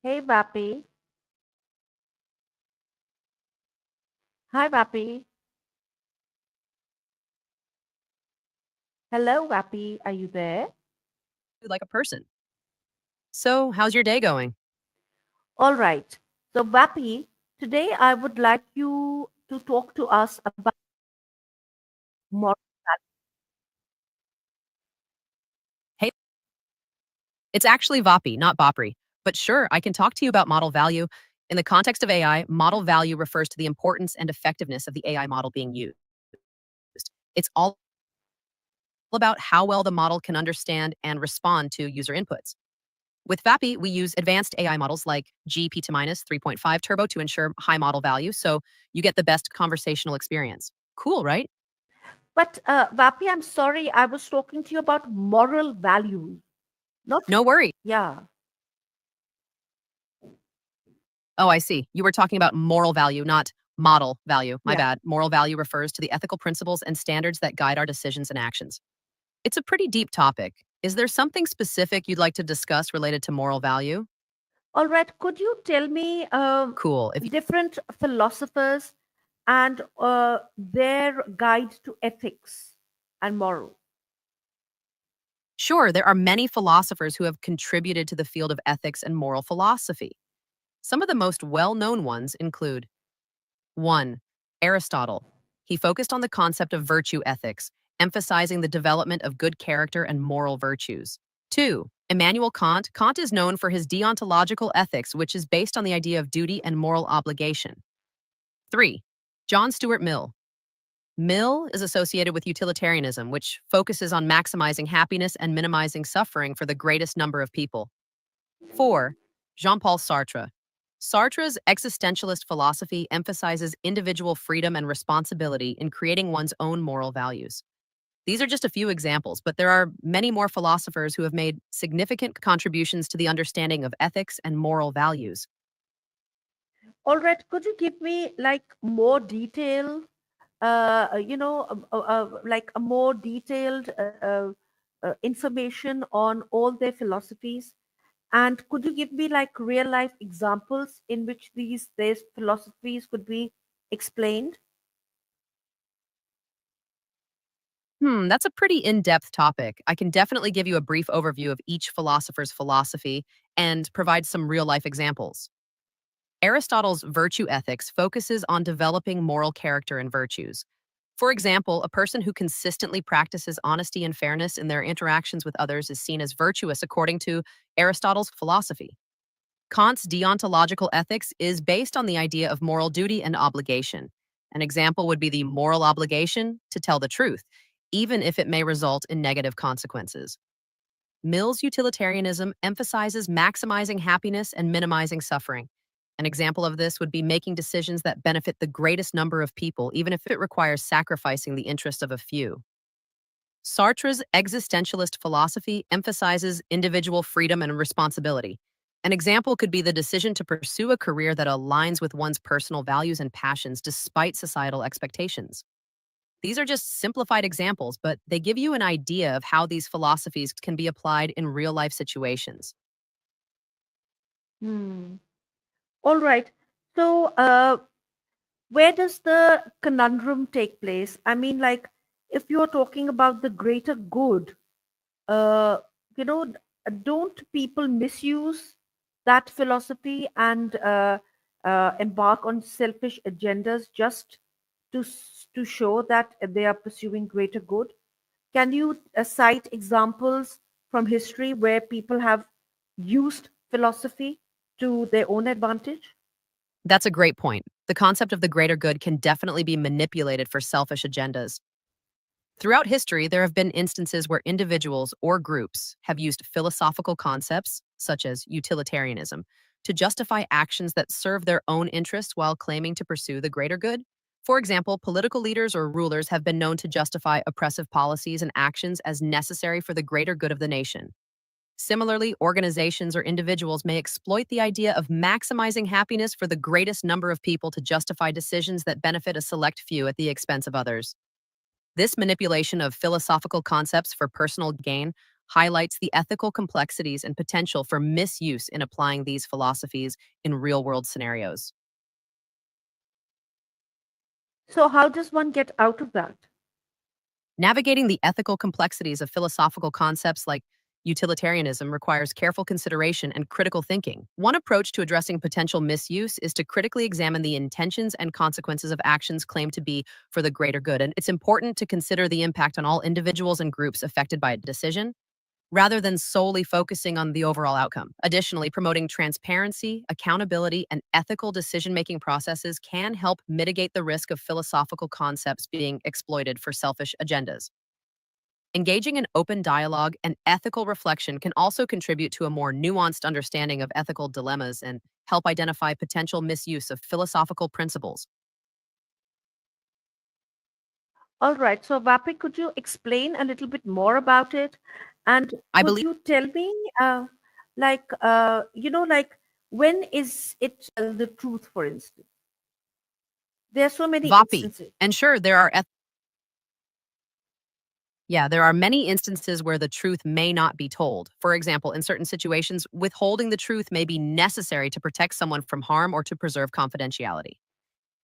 Hey, Vapi. Hi, Vapi. Hello, Vapi. Are you there? Like a person. So, how's your day going? All right. So, Vapi, today I would like you to talk to us about moral Hey, it's actually Vapi, not Bopri. But sure, I can talk to you about model value. In the context of AI, model value refers to the importance and effectiveness of the AI model being used. It's all about how well the model can understand and respond to user inputs. With Vapi, we use advanced AI models like GPT 3.5 Turbo to ensure high model value, so you get the best conversational experience. Cool, right? But, Vapi, I'm sorry. I was talking to you about moral values. Not, No worry. yeah. Oh, I see. You were talking about moral value, not model value. My Yeah. bad. Moral value refers to the ethical principles and standards that guide our decisions and actions. It's a pretty deep topic. Is there something specific you'd like to discuss related to moral value? All right. Could you tell me Cool. If you, different philosophers and their guide to ethics and moral? Sure, there are many philosophers who have contributed to the field of ethics and moral philosophy. Some of the most well-known ones include 1. Aristotle. He focused on the concept of virtue ethics, emphasizing the development of good character and moral virtues. 2. Immanuel Kant. Kant is known for his deontological ethics, which is based on the idea of duty and moral obligation. 3. John Stuart Mill. Mill is associated with utilitarianism, which focuses on maximizing happiness and minimizing suffering for the greatest number of people. 4. Jean-Paul Sartre. Sartre's existentialist philosophy emphasizes individual freedom and responsibility in creating one's own moral values. These are just a few examples, but there are many more philosophers who have made significant contributions to the understanding of ethics and moral values. All right. Could you give me like more detail like a more detailed information on all their philosophies. And could you give me like real life examples in which these philosophies could be explained? That's a pretty in depth topic. I can definitely give you a brief overview of each philosopher's philosophy and provide some real life examples. Aristotle's virtue ethics focuses on developing moral character and virtues. For example, a person who consistently practices honesty and fairness in their interactions with others is seen as virtuous according to Aristotle's philosophy. Kant's deontological ethics is based on the idea of moral duty and obligation. An example would be the moral obligation to tell the truth, even if it may result in negative consequences. Mill's utilitarianism emphasizes maximizing happiness and minimizing suffering. An example of this would be making decisions that benefit the greatest number of people, even if it requires sacrificing the interest of a few. Sartre's existentialist philosophy emphasizes individual freedom and responsibility. An example could be the decision to pursue a career that aligns with one's personal values and passions despite societal expectations. These are just simplified examples, but they give you an idea of how these philosophies can be applied in real life situations. Hmm. All right. So, where does the conundrum take place? I mean, like, if you're talking about the greater good, uh, you know, don't people misuse that philosophy and embark on selfish agendas just to show that they are pursuing greater good? Can you cite examples from history where people have used philosophy to their own advantage? That's a great point. The concept of the greater good can definitely be manipulated for selfish agendas. Throughout history, there have been instances where individuals or groups have used philosophical concepts, such as utilitarianism, to justify actions that serve their own interests while claiming to pursue the greater good. For example, political leaders or rulers have been known to justify oppressive policies and actions as necessary for the greater good of the nation. Similarly, organizations or individuals may exploit the idea of maximizing happiness for the greatest number of people to justify decisions that benefit a select few at the expense of others. This manipulation of philosophical concepts for personal gain highlights the ethical complexities and potential for misuse in applying these philosophies in real world scenarios. So how does one get out of that? Navigating the ethical complexities of philosophical concepts like utilitarianism requires careful consideration and critical thinking. One approach to addressing potential misuse is to critically examine the intentions and consequences of actions claimed to be for the greater good. And it's important to consider the impact on all individuals and groups affected by a decision, rather than solely focusing on the overall outcome. Additionally, promoting transparency, accountability, and ethical decision making processes can help mitigate the risk of philosophical concepts being exploited for selfish agendas. Engaging in open dialogue and ethical reflection can also contribute to a more nuanced understanding of ethical dilemmas and help identify potential misuse of philosophical principles. All right. So, Vapi, could you explain a little bit more about it? And I could believe you tell me, like, when is it the truth, for instance? There are so many Vapi. instances. And sure, there are many instances where the truth may not be told. For example, in certain situations, withholding the truth may be necessary to protect someone from harm or to preserve confidentiality.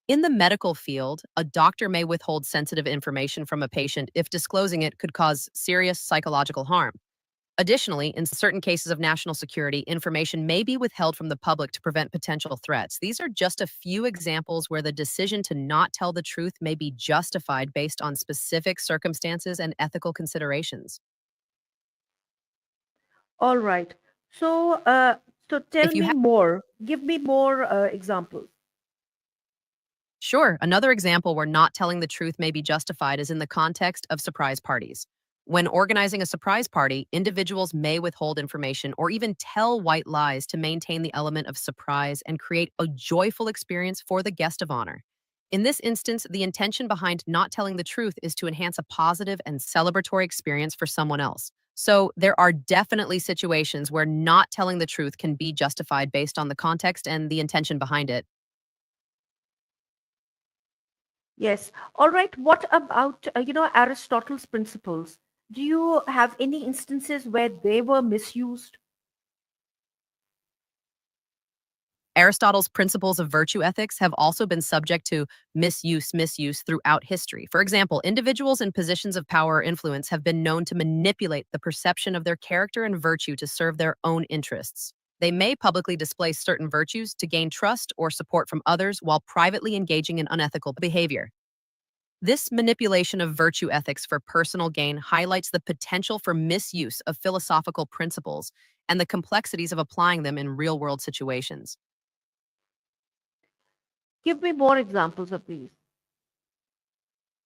In the medical field, a doctor may withhold sensitive information from a patient if disclosing it could cause serious psychological harm. Additionally, in certain cases of national security, information may be withheld from the public to prevent potential threats. These are just a few examples where the decision to not tell the truth may be justified based on specific circumstances and ethical considerations. All right. So, so tell If you me have more. Give me more examples. Sure. Another example where not telling the truth may be justified is in the context of surprise parties. When organizing a surprise party, individuals may withhold information or even tell white lies to maintain the element of surprise and create a joyful experience for the guest of honor. In this instance, the intention behind not telling the truth is to enhance a positive and celebratory experience for someone else. So, there are definitely situations where not telling the truth can be justified based on the context and the intention behind it. Yes. All right. What about, Aristotle's principles? Do you have any instances where they were misused? Aristotle's principles of virtue ethics have also been subject to misuse throughout history. For example, individuals in positions of power or influence have been known to manipulate the perception of their character and virtue to serve their own interests. They may publicly display certain virtues to gain trust or support from others while privately engaging in unethical behavior. This manipulation of virtue ethics for personal gain highlights the potential for misuse of philosophical principles and the complexities of applying them in real world situations. Give me more examples of these.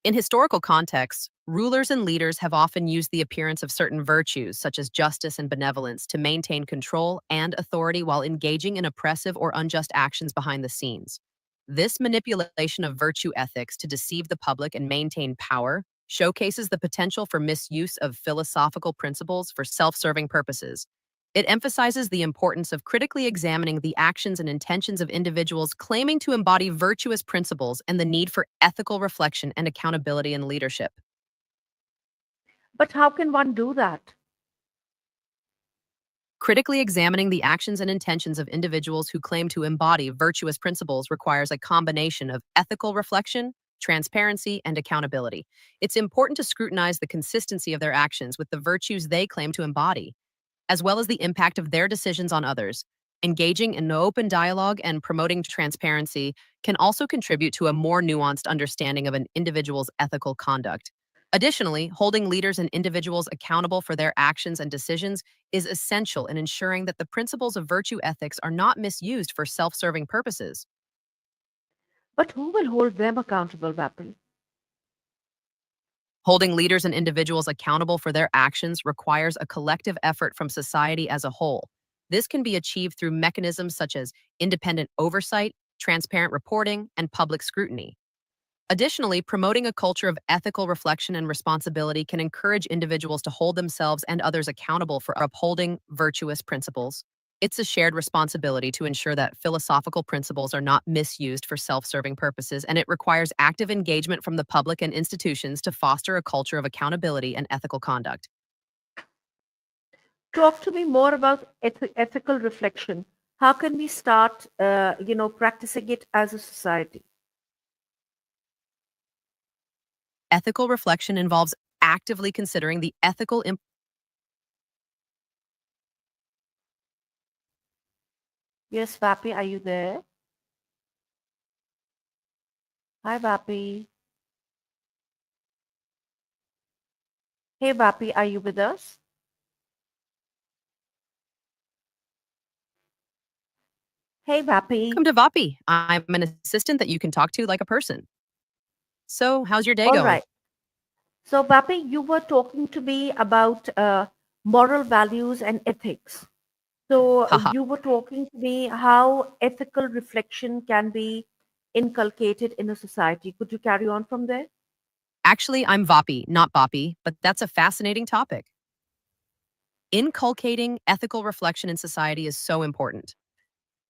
In historical contexts, rulers and leaders have often used the appearance of certain virtues, such as justice and benevolence, to maintain control and authority while engaging in oppressive or unjust actions behind the scenes. This manipulation of virtue ethics to deceive the public and maintain power showcases the potential for misuse of philosophical principles for self serving purposes. It emphasizes the importance of critically examining the actions and intentions of individuals claiming to embody virtuous principles and the need for ethical reflection and accountability in leadership. But how can one do that? Critically examining the actions and intentions of individuals who claim to embody virtuous principles requires a combination of ethical reflection, transparency, and accountability. It's important to scrutinize the consistency of their actions with the virtues they claim to embody, as well as the impact of their decisions on others. Engaging in open dialogue and promoting transparency can also contribute to a more nuanced understanding of an individual's ethical conduct. Additionally, holding leaders and individuals accountable for their actions and decisions is essential in ensuring that the principles of virtue ethics are not misused for self serving purposes. But who will hold them accountable, Vapi? Holding leaders and individuals accountable for their actions requires a collective effort from society as a whole. This can be achieved through mechanisms such as independent oversight, transparent reporting, and public scrutiny. Additionally, promoting a culture of ethical reflection and responsibility can encourage individuals to hold themselves and others accountable for upholding virtuous principles. It's a shared responsibility to ensure that philosophical principles are not misused for self serving purposes, and it requires active engagement from the public and institutions to foster a culture of accountability and ethical conduct. Talk to me more about ethical reflection. How can we start, practicing it as a society? Ethical reflection involves actively considering the ethical Yes, Vapi, are you there? Hi, Vapi. Hey, Vapi, are you with us? Hey, Vapi. Welcome to Vapi. I'm an assistant that you can talk to like a person. So, how's your day All going? right. So, Vapi, you were talking to me about moral values and ethics. So, Haha. you were talking to me how ethical reflection can be inculcated in a society. Could you carry on from there? Actually, I'm Vapi, not Boppy, but that's a fascinating topic. Inculcating ethical reflection in society is so important.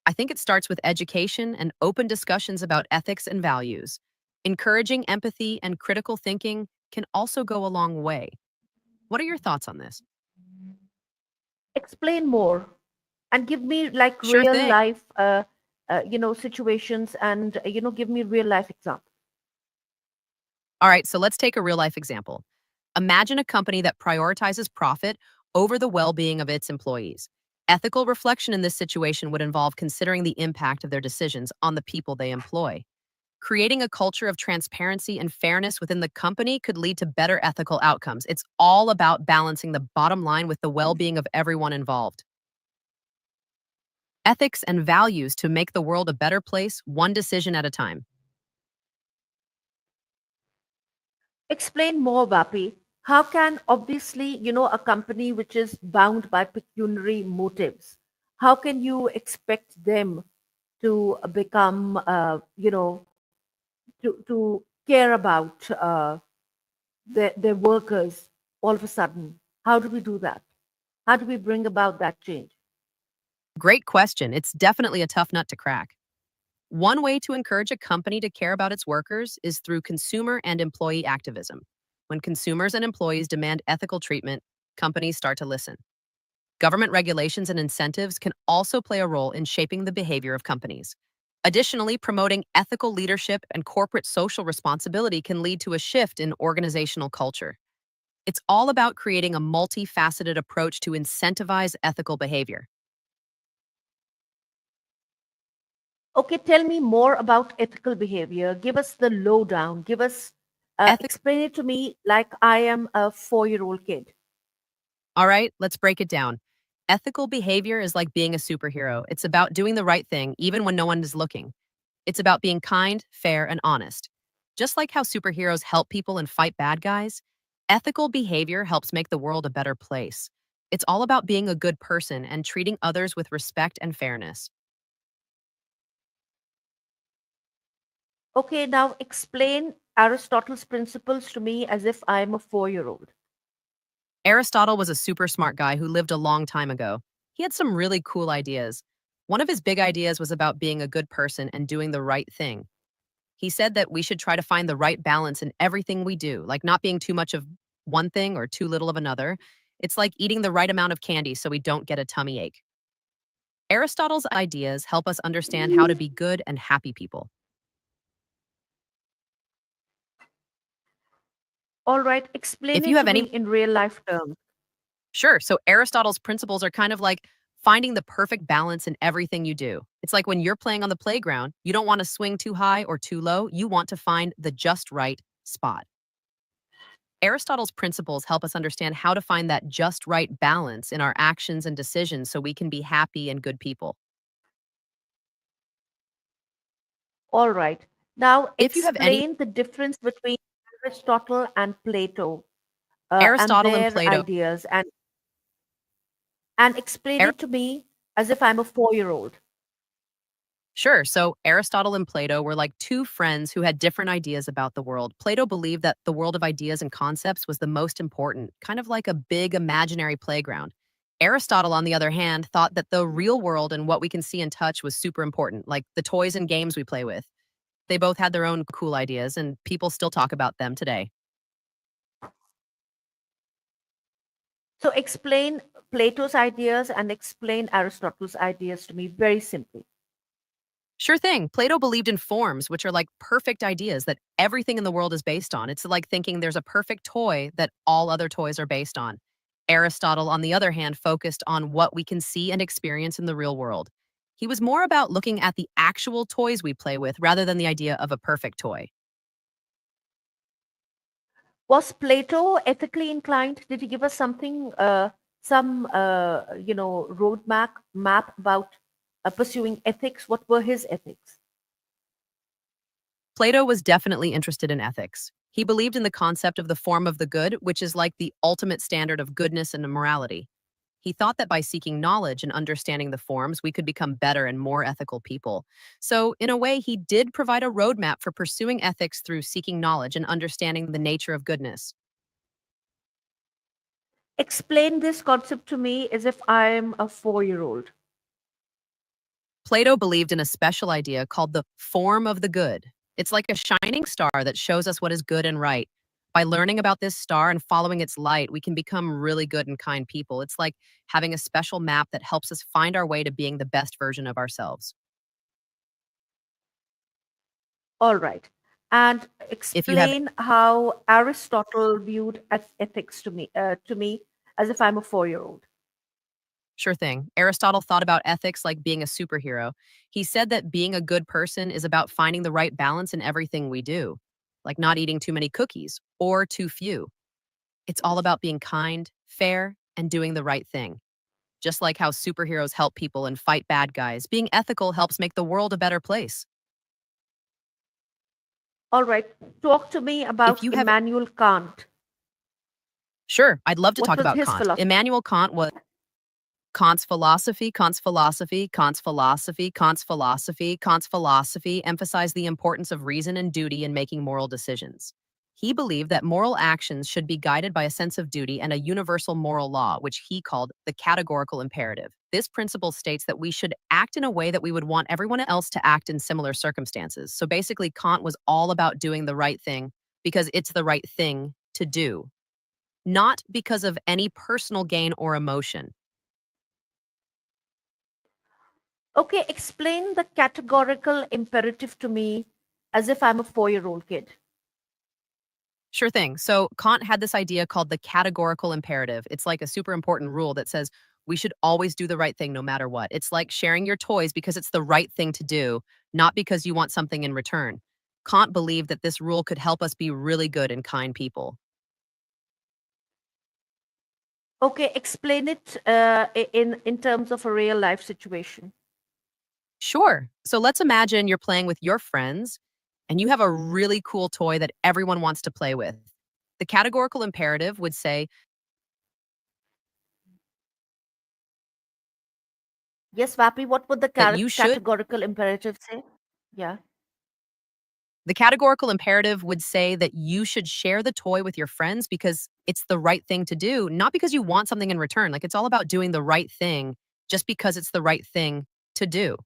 I think it starts with education and open discussions about ethics and values. Encouraging empathy and critical thinking can also go a long way. What are your thoughts on this? Explain more and give me like Sure real thing. life, situations and, give me real life examples. All right, so let's take a real life example. Imagine a company that prioritizes profit over the well being of its employees. Ethical reflection in this situation would involve considering the impact of their decisions on the people they employ. Creating a culture of transparency and fairness within the company could lead to better ethical outcomes. It's all about balancing the bottom line with the well being of everyone involved. Ethics and values to make the world a better place, one decision at a time. Explain more, Vapi. How can obviously, a company which is bound by pecuniary motives, how can you expect them to become, to care about their workers all of a sudden? How do we do that? How do we bring about that change? Great question. It's definitely a tough nut to crack. One way to encourage a company to care about its workers is through consumer and employee activism. When consumers and employees demand ethical treatment, companies start to listen. Government regulations and incentives can also play a role in shaping the behavior of companies. Additionally, promoting ethical leadership and corporate social responsibility can lead to a shift in organizational culture. It's all about creating a multifaceted approach to incentivize ethical behavior. Okay, tell me more about ethical behavior. Give us the lowdown. Give us, Ethics. explain it to me like I am a 4-year-old kid. All right, let's break it down. Ethical behavior is like being a superhero. It's about doing the right thing even when no one is looking. It's about being kind, fair, and honest. Just like how superheroes help people and fight bad guys, ethical behavior helps make the world a better place. It's all about being a good person and treating others with respect and fairness. Okay, now explain Aristotle's principles to me as if I am a 4-year-old. Aristotle was a super smart guy who lived a long time ago. He had some really cool ideas. One of his big ideas was about being a good person and doing the right thing. He said that we should try to find the right balance in everything we do, like not being too much of one thing or too little of another. It's like eating the right amount of candy so we don't get a tummy ache. Aristotle's ideas help us understand how to be good and happy people. All right, explain If you it to have me any, in real life terms. sure. So Aristotle's principles are kind of like finding the perfect balance in everything you do. It's like when you're playing on the playground, you don't want to swing too high or too low. You want to find the just right spot. Aristotle's principles help us understand how to find that just right balance in our actions and decisions so we can be happy and good people. All right. Now If you have any, explain the difference between Aristotle and Plato, and Aristotle and their Plato, ideas, and explain Ar- it to me as if I'm a 4-year-old. sure. So Aristotle and Plato were like two friends who had different ideas about the world. Plato believed that the world of ideas and concepts was the most important, kind of like a big imaginary playground. Aristotle, on the other hand, thought that the real world and what we can see and touch was super important, like the toys and games we play with. They both had their own cool ideas, and people still talk about them today. So explain Plato's ideas and explain Aristotle's ideas to me very simply. Sure thing. Plato believed in forms, which are like perfect ideas that everything in the world is based on. It's like thinking there's a perfect toy that all other toys are based on. Aristotle, on the other hand, focused on what we can see and experience in the real world. He was more about looking at the actual toys we play with rather than the idea of a perfect toy. Was Plato ethically inclined? Did he give us something, some, roadmap map about pursuing ethics? What were his ethics? Plato was definitely interested in ethics. He believed in the concept of the form of the good, which is like the ultimate standard of goodness and morality. He thought that by seeking knowledge and understanding the forms, we could become better and more ethical people. So, in a way, he did provide a roadmap for pursuing ethics through seeking knowledge and understanding the nature of goodness. Explain this concept to me as if I'm a 4-year-old. Plato believed in a special idea called the form of the good. It's like a shining star that shows us what is good and right. By learning about this star and following its light, we can become really good and kind people. It's like having a special map that helps us find our way to being the best version of ourselves. All right. And If you have explain how Aristotle viewed ethics to me as if I'm a 4-year-old. Sure thing. Aristotle thought about ethics like being a superhero. He said that being a good person is about finding the right balance in everything we do, like not eating too many cookies or too few. It's all about being kind, fair, and doing the right thing. Just like how superheroes help people and fight bad guys, being ethical helps make the world a better place. All right. Talk to me If about you have Immanuel Kant. Sure, I'd love to What talk was about his Kant. philosophy? Immanuel Kant was Kant's philosophy, Kant's philosophy, Kant's philosophy, Kant's philosophy, Kant's philosophy emphasized the importance of reason and duty in making moral decisions. He believed that moral actions should be guided by a sense of duty and a universal moral law, which he called the categorical imperative. This principle states that we should act in a way that we would want everyone else to act in similar circumstances. So basically, Kant was all about doing the right thing because it's the right thing to do, not because of any personal gain or emotion. Okay, explain the categorical imperative to me as if I'm a 4-year-old kid. Sure thing. So Kant had this idea called the categorical imperative. It's like a super important rule that says we should always do the right thing no matter what. It's like sharing your toys because it's the right thing to do, not because you want something in return. Kant believed that this rule could help us be really good and kind people. Okay, explain it in terms of a real life situation. Sure. So let's imagine you're playing with your friends and you have a really cool toy that everyone wants to play with. The categorical imperative would say Yes, Vapi, what would the that you should categorical imperative say? Yeah. The categorical imperative would say that you should share the toy with your friends because it's the right thing to do, not because you want something in return. Like it's all about doing the right thing just because it's the right thing to do.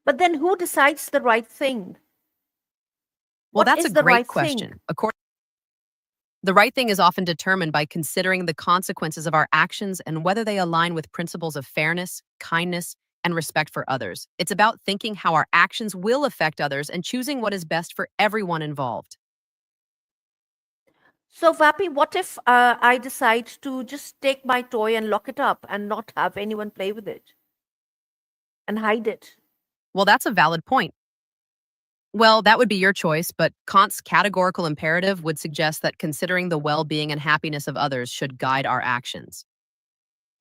But then who decides the right thing? Well, What that's a is the great right thing? question. The right thing is often determined by considering the consequences of our actions and whether they align with principles of fairness, kindness, and respect for others. It's about thinking how our actions will affect others and choosing what is best for everyone involved. So, Vapi, what if I decide to just take my toy and lock it up and not have anyone play with it and hide it? Well, that's a valid point. Well, that would be your choice, but Kant's categorical imperative would suggest that considering the well being and happiness of others should guide our actions.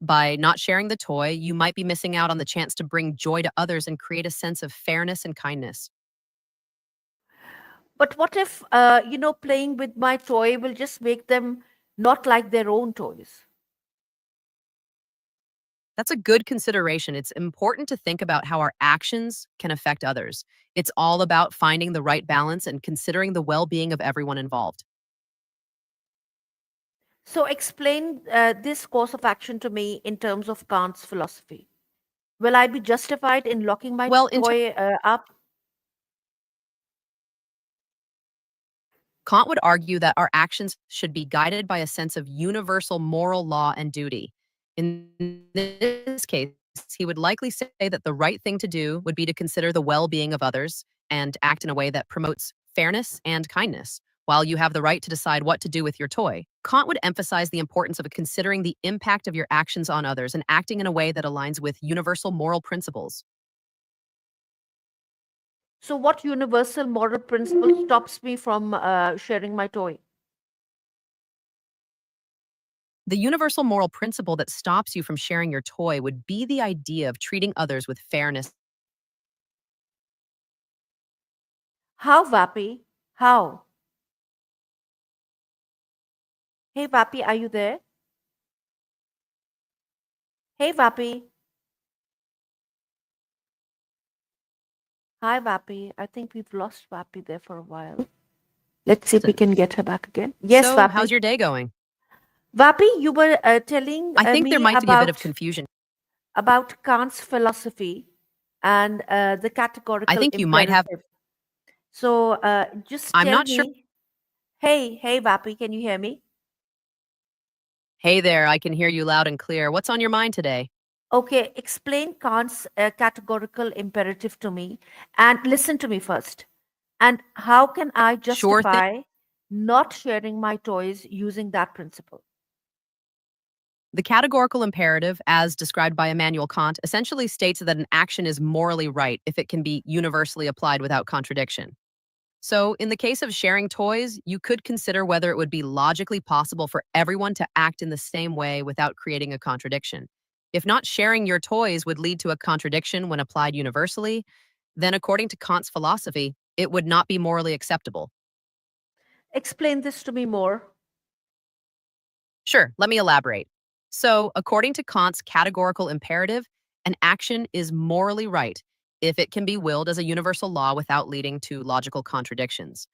By not sharing the toy, you might be missing out on the chance to bring joy to others and create a sense of fairness and kindness. But what if, playing with my toy will just make them not like their own toys? That's a good consideration. It's important to think about how our actions can affect others. It's all about finding the right balance and considering the well being of everyone involved. So, explain this course of action to me in terms of Kant's philosophy. Will I be justified in locking my Well, toy up? Kant would argue that our actions should be guided by a sense of universal moral law and duty. In this case, he would likely say that the right thing to do would be to consider the well being of others and act in a way that promotes fairness and kindness, while you have the right to decide what to do with your toy. Kant would emphasize the importance of considering the impact of your actions on others and acting in a way that aligns with universal moral principles. So, what universal moral principle stops me from sharing my toy? The universal moral principle that stops you from sharing your toy would be the idea of treating others with fairness. How, Vapi? How? Hey, Vapi, are you there? Hey, Vapi. Hi, Vapi. I think we've lost Vapi there for a while. Let's see if we can get her back again. Yes, So, how's Vapi. your day going? Vapi, you were telling I think there me might be a bit of confusion. about Kant's philosophy and the I categorical think you might have, imperative. So just I'm tell not sure. me, hey, Vapi, can you hear me? Hey there, I can hear you loud and clear. What's on your mind today? Okay, explain Kant's categorical imperative to me and listen to me first. And how can I Sure thing. justify not sharing my toys using that principle? The categorical imperative, as described by Immanuel Kant, essentially states that an action is morally right if it can be universally applied without contradiction. So, in the case of sharing toys, you could consider whether it would be logically possible for everyone to act in the same way without creating a contradiction. If not sharing your toys would lead to a contradiction when applied universally, then according to Kant's philosophy, it would not be morally acceptable. Explain this to me more. Sure, let me elaborate. So, according to Kant's categorical imperative, an action is morally right if it can be willed as a universal law without leading to logical contradictions.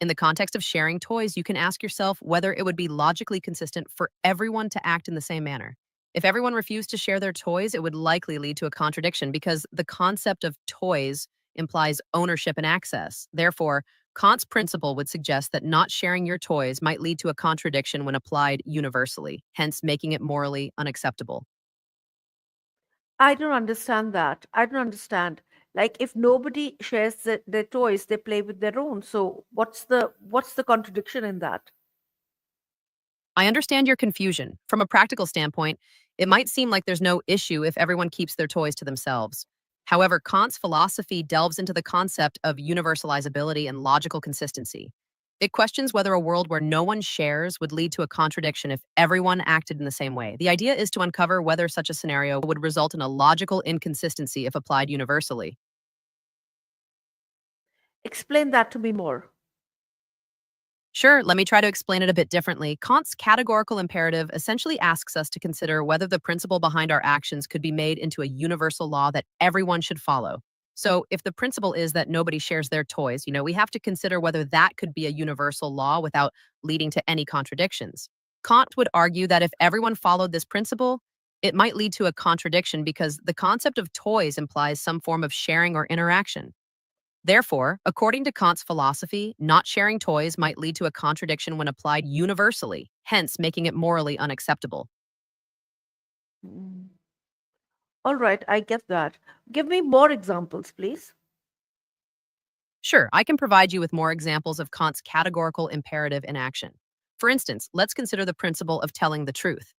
In the context of sharing toys, you can ask yourself whether it would be logically consistent for everyone to act in the same manner. If everyone refused to share their toys, it would likely lead to a contradiction because the concept of toys implies ownership and access. Therefore, Kant's principle would suggest that not sharing your toys might lead to a contradiction when applied universally, hence making it morally unacceptable. I don't understand that. I don't understand. Like if nobody shares their toys, they play with their own. So what's the contradiction in that? I understand your confusion. From a practical standpoint, it might seem like there's no issue if everyone keeps their toys to themselves. However, Kant's philosophy delves into the concept of universalizability and logical consistency. It questions whether a world where no one shares would lead to a contradiction if everyone acted in the same way. The idea is to uncover whether such a scenario would result in a logical inconsistency if applied universally. Explain that to me more. Sure, let me try to explain it a bit differently. Kant's categorical imperative essentially asks us to consider whether the principle behind our actions could be made into a universal law that everyone should follow. So, if the principle is that nobody shares their toys, we have to consider whether that could be a universal law without leading to any contradictions. Kant would argue that if everyone followed this principle, it might lead to a contradiction because the concept of toys implies some form of sharing or interaction. Therefore, according to Kant's philosophy, not sharing toys might lead to a contradiction when applied universally, hence making it morally unacceptable. Mm. All right, I get that. Give me more examples, please. Sure, I can provide you with more examples of Kant's categorical imperative in action. For instance, let's consider the principle of telling the truth.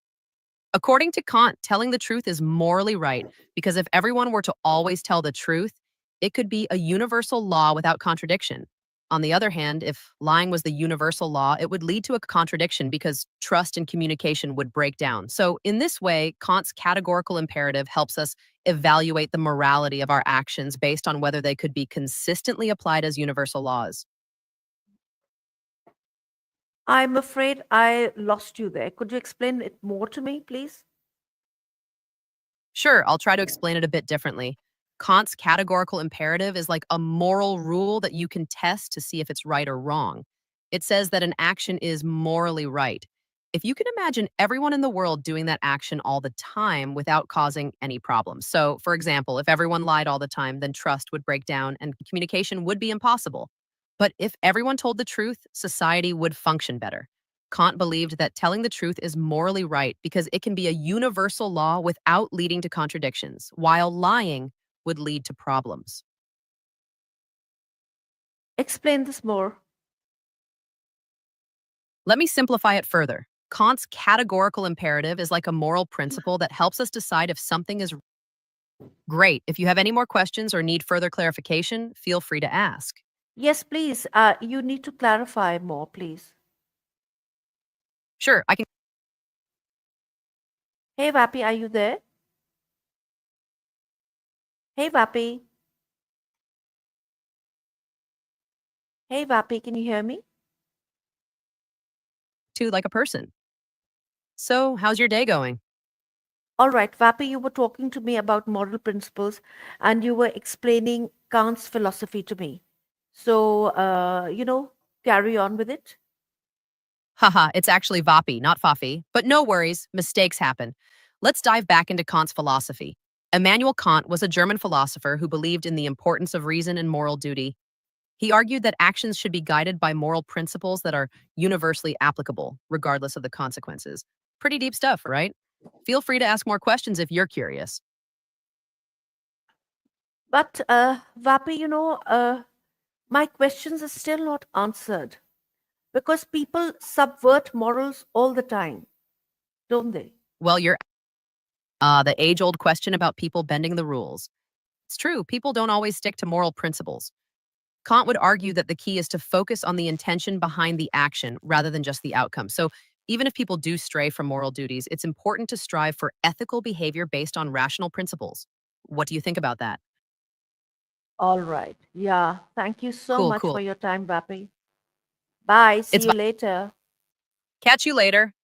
According to Kant, telling the truth is morally right because if everyone were to always tell the truth, it could be a universal law without contradiction. On the other hand, if lying was the universal law, it would lead to a contradiction because trust and communication would break down. So, in this way, Kant's categorical imperative helps us evaluate the morality of our actions based on whether they could be consistently applied as universal laws. I'm afraid I lost you there. Could you explain it more to me, please? Sure, I'll try to explain it a bit differently. Kant's categorical imperative is like a moral rule that you can test to see if it's right or wrong. It says that an action is morally right. If you can imagine everyone in the world doing that action all the time without causing any problems. So, for example, if everyone lied all the time, then trust would break down and communication would be impossible. But if everyone told the truth, society would function better. Kant believed that telling the truth is morally right because it can be a universal law without leading to contradictions, while lying would lead to problems. Explain this more. Let me simplify it further. Kant's categorical imperative is like a moral principle that helps us decide if something is great. If you have any more questions or need further clarification, feel free to ask. Yes, please. You need to clarify more, please. Sure, I can. Hey, Vapi, are you there? Hey, Vapi. Hey, Vapi, can you hear me? To like a person. So, how's your day going? All right, Vapi, you were talking to me about moral principles and you were explaining Kant's philosophy to me. So, carry on with it. Haha, it's actually Vapi, not Fafi. But no worries, mistakes happen. Let's dive back into Kant's philosophy. Immanuel Kant was a German philosopher who believed in the importance of reason and moral duty. He argued that actions should be guided by moral principles that are universally applicable, regardless of the consequences. Pretty deep stuff, right? Feel free to ask more questions if you're curious. But, Vapi, my questions are still not answered because people subvert morals all the time, don't they? Well, you're the age old question about people bending the rules. It's true, people don't always stick to moral principles. Kant would argue that the key is to focus on the intention behind the action rather than just the outcome. So, even if people do stray from moral duties, it's important to strive for ethical behavior based on rational principles. What do you think about that? All right. Yeah. Thank you so Cool, much cool. for your time, Vapi. Bye. See It's you later. catch you later.